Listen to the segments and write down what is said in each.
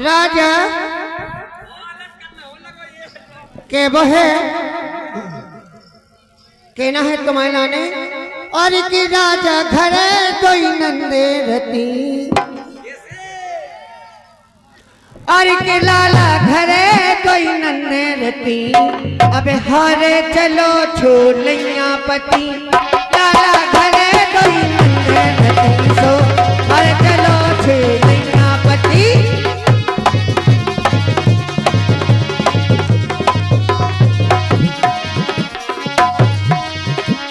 राजा के बहे कहना है तुम्हारे लाने और कि राजा घरे कोई नंदे रती और कि लाला घरे कोई नन्हे रती अबे हारे चलो छोड़ लिया पति लाला घरे कोई नन्हे रती सो हारे चलो छोड़ लिया पति।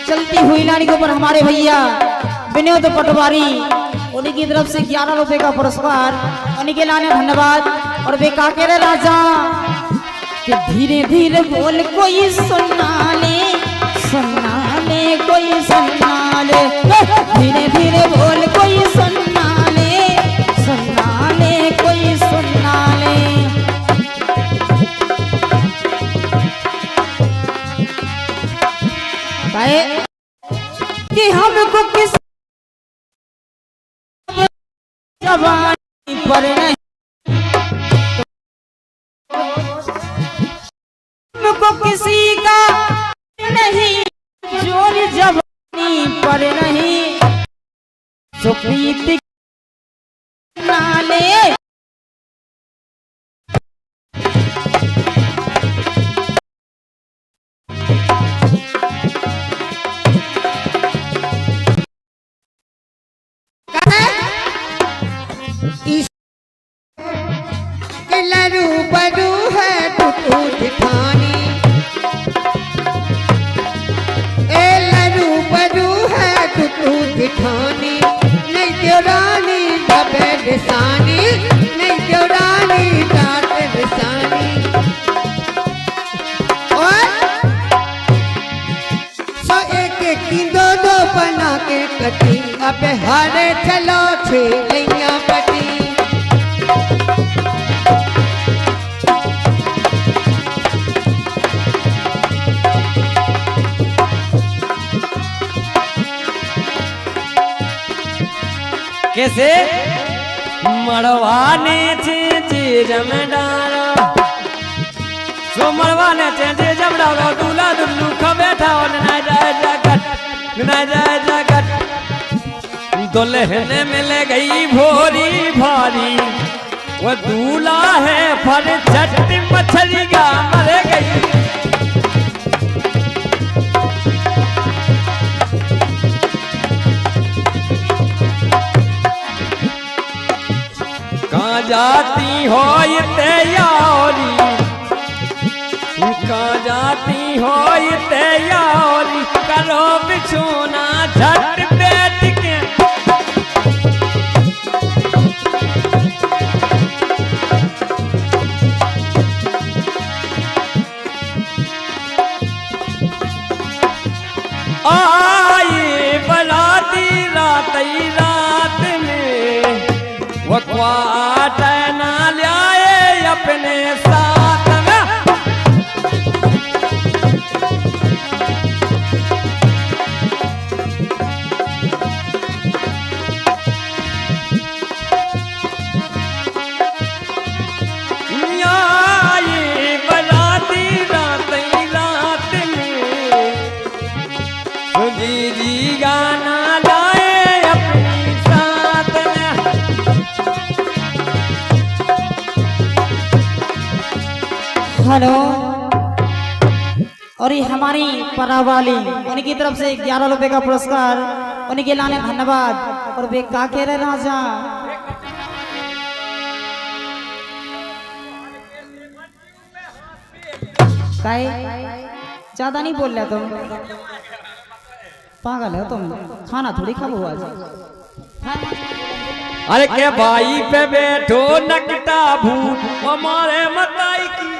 चलती हुई लाड़ी के ऊपर हमारे भैया विनोद पटवारी उन्हीं की तरफ से 11 रुपए का पुरस्कार उन्हीं के लाने धन्यवाद। और बेका के रे राजा कि धीरे धीरे बोल कोई सुनना ले कोई सुनना ले धीरे धीरे बोल कोई सुनना ले कोई सुनना ले। कि हमको किस जवानी पर नहीं हमको किसी का नहीं जोर जवानी पर नहीं सुप्रीत नाले लरू बरू है तू दिखानी ए लरू बरू है तू दिखानी नहीं क्यों रानी दबे दिसानी नहीं क्यों रानी दात दिसानी और सो एक एक की दो बना के कटी अबे हारे चलो छेलियां बटी। कैसे मड़वाने चे जम डालो सो मड़वाने चे जम डालो दूल्हा दुल्लू खा बैठा और ना जाए जगत दुल्हन मिल गई भोरी भारी वो दूल्हा है फर झट मछली का मर गई। कहाँ जाती हो ये तैयारी कहाँ जाती हो ये तैयारी करो बिछोना झट बैठ के आई बराती रात में वो क्वाट ना लाए अपने साथ में आई बराती रात में जी गाना लाए अपनी साथ में। हेलो और ये हमारी परावाली उनकी तरफ से 11 रुपए का पुरस्कार उनके लाने धन्यवाद। और बेका के रे राजा काहे ज्यादा नहीं बोल रहे तुम पागल हो तुम खाना थोड़ी खाओ आज। अरे के भाई पे बैठो नकटा भूत हमारे मताई की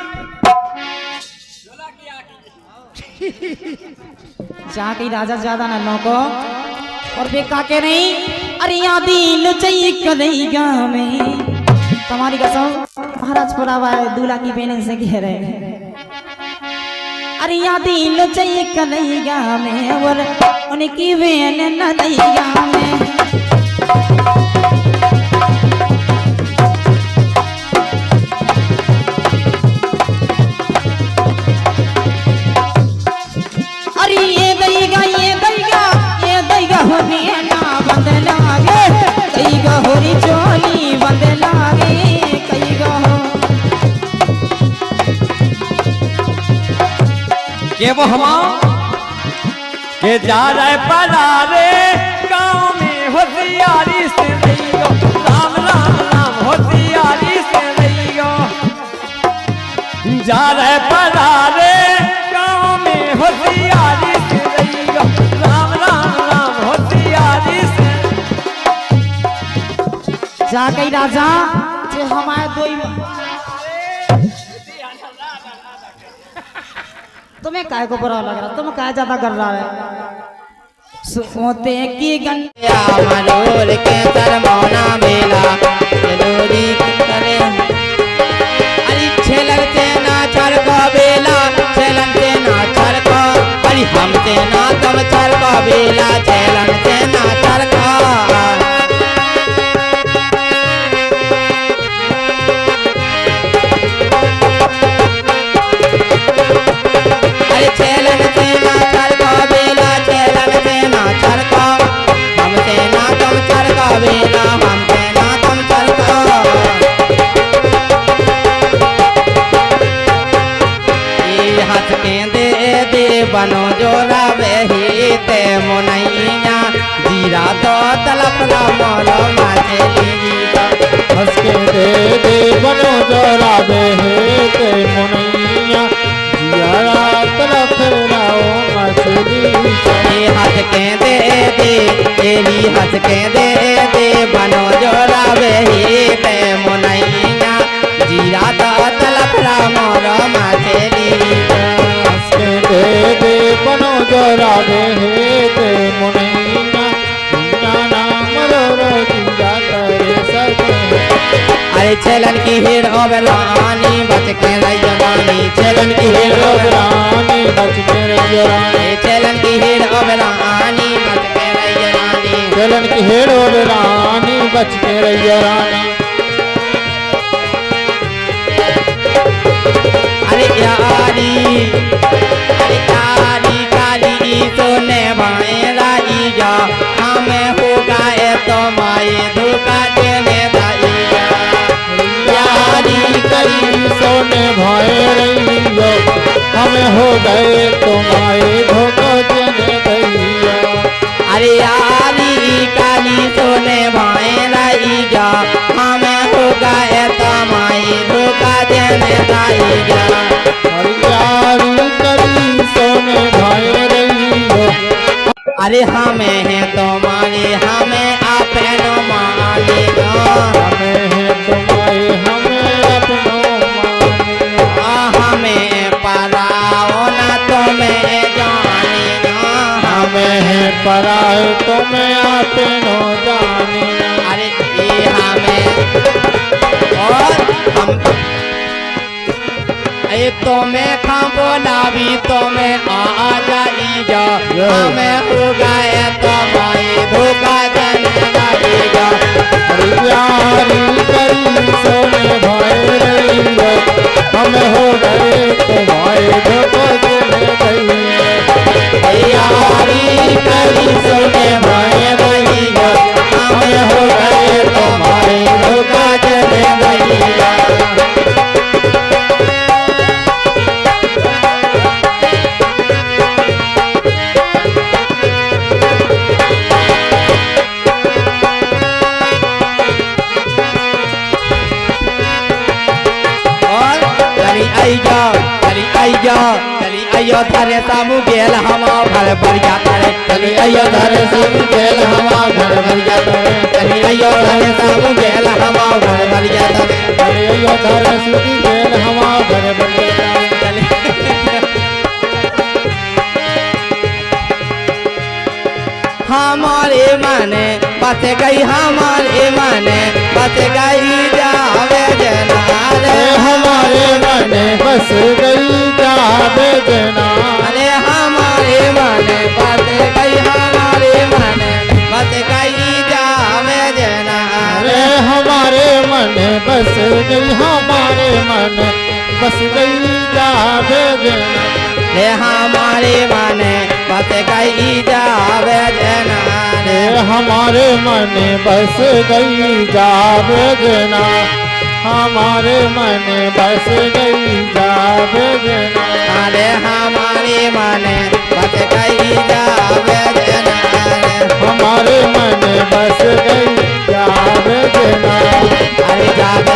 जाके राजा ज्यादा ना नौको और बेका के नहीं। अरे यहाँ दिल चाहिए कदेगा में तुम्हारी कसम महाराज पुरावा दूल्हा की बहन से कह रहे। अरे यहाँ दिल चाहिए कदेगा में और उनकी बहन न दैगा में ये वो हम के जा रहे परारे गाँव में होशियारी से रहियो राम राम राम होशियारी से रहियो जा रहे परारे गाँव में होशियारी से रहियो राम राम राम होशियारी से जा कही राजा जे हमारे दो तुम्हें काय को बुरा लग रहा तुम काय ज्यादा कर रहा है सोते की गंडिया मरोल के सरमौना मेला चलोरी करे अरे छेलन से ना चरको बेला छेलन से ना चरको अरे हम से ना तुम चरको बेला छेलन से ना चरको छेलन से ना चरको बेला छेलन से ना चरको हम से ना तुम चरको बेला हम से ना तुम चरको ये हंस के दे बनो जोरा वही ते मुनैया जीरा तो तलपना मोरो मछली हंस के दे बनो जोरा वही ते मुनैया जीरा तरफ लाओ मछली ये हंस के दे तेरी हंस के दे बनो जोरा वही ते मुनैया जीरा तो तलपना मोरो मछली हंस के दे बनो जोरा वही ते मुनैया नाम रो जीरा करे सके अरे छेलन की हीर ओबरानी बच के रहियो रानी छेलन की हीर रानी बच के रहियो रानी छेलन की हीर ओबरानी बच के रहियो रानी चलन की हेड़ो रानी बच के रहियो रानी अरे यारी काली सोने भाई राई जा हमें हो गए तो माए धोखा देने दाई यारी करी सोने भाई रहियो हमें हो गए तुम्हारे धोखा देने दैया अरे यारी काली सोने भाई राई जा हमें हो गए तो माए धोखा देने दाई यारी करी सोने भाई रहियो अरे हमें है तुम्हारे हमें अपनो माने हमें है तुम्हारे हमें अपनो माने हमें पराओ ना तुम्हें जाने हमें है पराए तुम्हें अपनो जाने अरे ये हमें और हम अरे तुम्हें खा बोला भी तुम्हें आ जाई जा हमें हो गए तुम्हारे धोखा देने लगेगा यारी करी सोने भाई रहियो हमें हो गए तुम्हारे धोखा देने दैया यारी करी सोने भाई रहियो हमें हो गए तुम्हारे धोखा देने लगेगा चली आइयो थारे सामू गेल हमा घर भर जाता रे चली आइयो थारे सामू गेल हमा घर भर जाता रे चली आइयो थारे सामू गेल हमा घर भर जाता रे अरे यो धर सुधी गेल हमा घर बन जाता चली हमारे मन बस गई हमारे मन बस गई जावे जना रे हमारे मन बस गई जावे जना अरे हमारे मन बस गई हमारे मन बस गई जावे जना अरे हमारे मन बस गई हमारे मन बस गई जावे जना रे हमारे मन बस गई जावे जना रे हमारे मन बस गई जावे जना हमारे मन बस गई जावे जना अरे हमारे मन बस गई जावे जनार हमारे मन बस गई जावे जना अरे जावे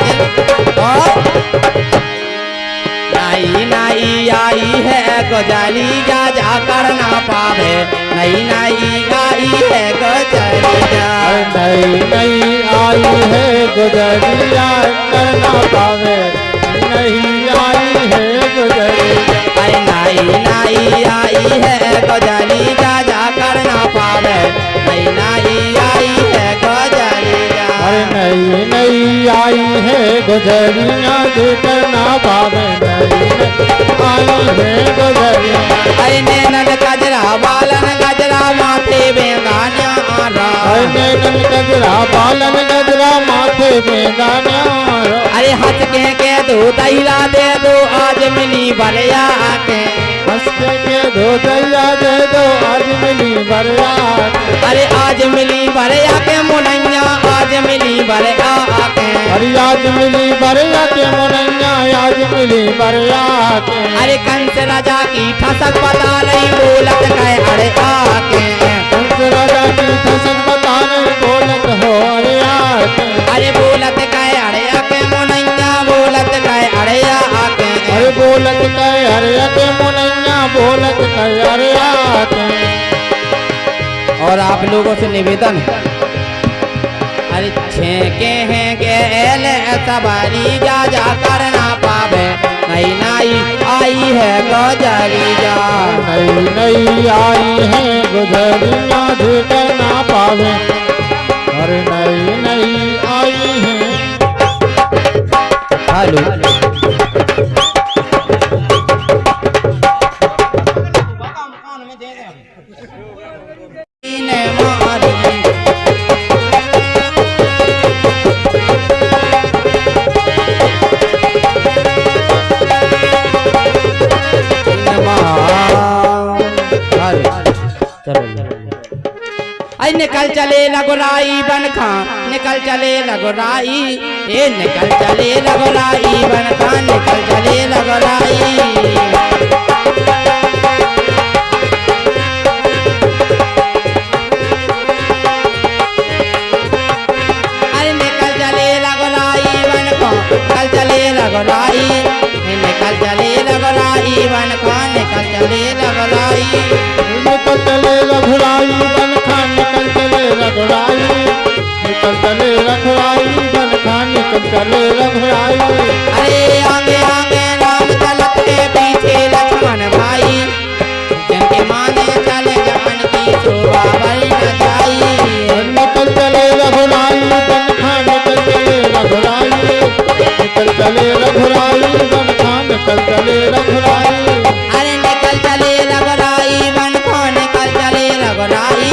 नाई नाई आई है गुजरी जा जा कर ना पावे नई नई आई है गुजरी जा नई नई आई है गुजरिया करना पावे नहीं आई है गुजरिया अरे नाई नाई आई है गुजरी जा जा कर ना पावे नई नई आई है गुजरी जा अरे नई नई आई है गुजरिया जो करना पावे नई आई है गुजरिया अरे नैनन गजरा बालन गजरा माथे बेगान्या अरे नैनन गजरा बालन गजरा माथे में गाना अरे हंस के दो दहिला दे दो आज मिली बलिया के हंस के दो दैया दे दो आज मिली बरिया अरे आज मिली बलिया के मुनैया आज मिली बलिया के अरे आज मिली बरिया के मुनैया आज मिली बरिया के अरे कंस राजा की ठसक बता रही बोलत कहे अरे आके कंस राजा की फसल बता नहीं बोलत हो अरे आके अरे बोलत कहे अरे आके मुनैया बोलत कहे अरे आके अरे बोलत कहे अरे आके मुनैया बोलत कहे अरे आके और आप लोगों से निवेदन है अरे छेके हैं गेल सवारी जा जा कर ना पावे नई नई आई है गुजरी जा नई नई आई है गुजरिया जो करना पावे अरे नई नई आई है हेलो आई निकल चले लगोराई बन खा निकल चले लगोराई ए निकल चले लगोराई बन खा निकल चले लगोराई अरे निकल चले लगोराई बन खा निकल चले लगोराई निकल चले लगोराई बन खा निकल चले लगोराई निकल चले रघुराई बन खान निकल चले रघुराई निकल चले रघुराई बन खान निकल चले रघुराई अरे आगे आगे राम चलत के पीछे लक्ष्मण भाई जिनके माने चले जान की शोभा बढ़ न जाई निकल चले रघुराई बन खान निकल चले रघुराई निकल चले रघुराई बन खान निकल चले रघुराई अरे निकल चले लगराई बन खो निकल चले लगराई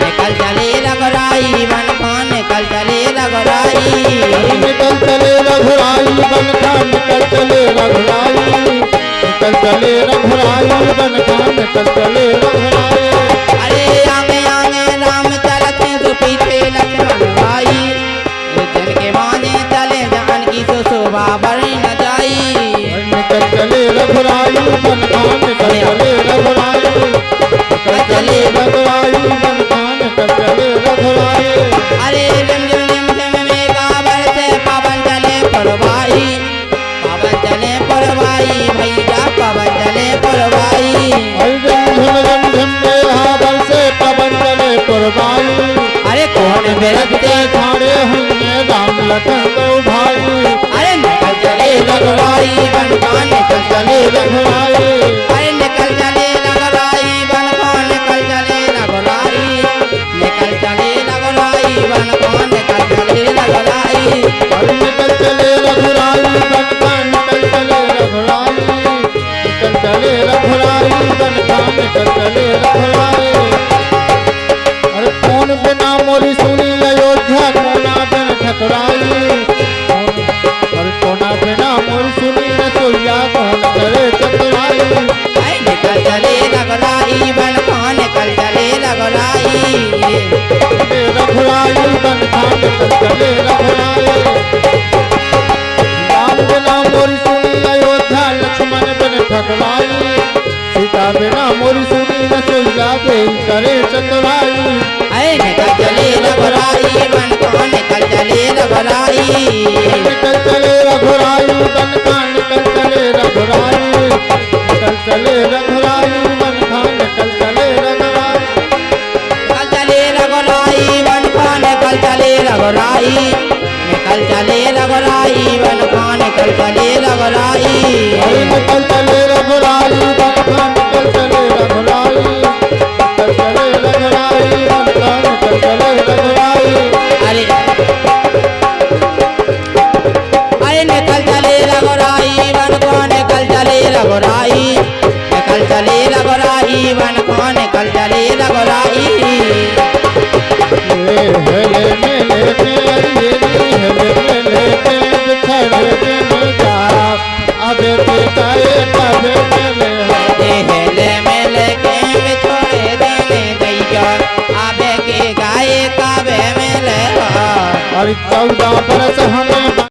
निकल चले लगराई बन खो निकल चले लगराई निकल चले रघुराई बन खान निकल चले रघुराई निकल चले रघुराई बन खान निकल चले रघुराई अरे आगे आगे राम चलते तो पीछे लक्ष्मण भाई जिनके माने चले जान की तो शोभा बढ़ न जाई निकल चले रघुराई बन खान निकल चले रघुराई निकल चले रघुराई बन खान निकल चले रघुराई अरे रिम रिम रिम रिम में काबर से पवन चले परवाई भैया पवन चले परवाई झम झम में हाबल से पवन चले पुरवाई अरे कौन बिरजते ठाड़े हुए राम लखन दो भाई अरे निकल चले लगराई बन खान निकल चले रघुराई अरे निकल चले लगराई बन खान निकल चले लगराई निकल चले लगराई बन खान निकल चले लगराई निकल चले रघुराई बन खान निकल चले रघुराई निकल चले रघुराई बन खान निकल चले रघुराई अरे कौन बिना मोरी सुनी अयोध्या कोना बिन ठकुराई अरे कोना बिना मोरी सुनी रसोईया कौन करे चतुराई अरे निकल चले लगराई बन खान निकल चले लगराई रघुराई बन खान निकल चले रघुराई राम बिना मोरी सुनी अयोध्या लक्ष्मण बिन ठकुराई सीता मोरी सुनी न सोईला दे करे चतुराई अरे निकल चले रघुराई बन को निकल चले रघुराई निकल चले रघुराई बन का निकल चले रघुराई निकल चले रघुराई बन का निकल चले रघुराई निकल चले रघुराई बन को निकल चले रघुराई निकल चले रघुराई बन को निकल चले रघुराई अरे निकल चले रघुराई बन का निकल चले रघुराई निकल चले रघुराई बन का निकल चले रघुराई अरे अरे निकल चले रघुराई बन को निकल चले रघुराई निकल चले रघुराई बन को निकल चले रघुराई हेले मेले के अरिये हेले मेले के बिछड़े दिन जा अबे बेटाए कबे मेले हेले मेले के बिछोड़े देने गैया आबे के गाए काबे मेले और 14 बरस हमें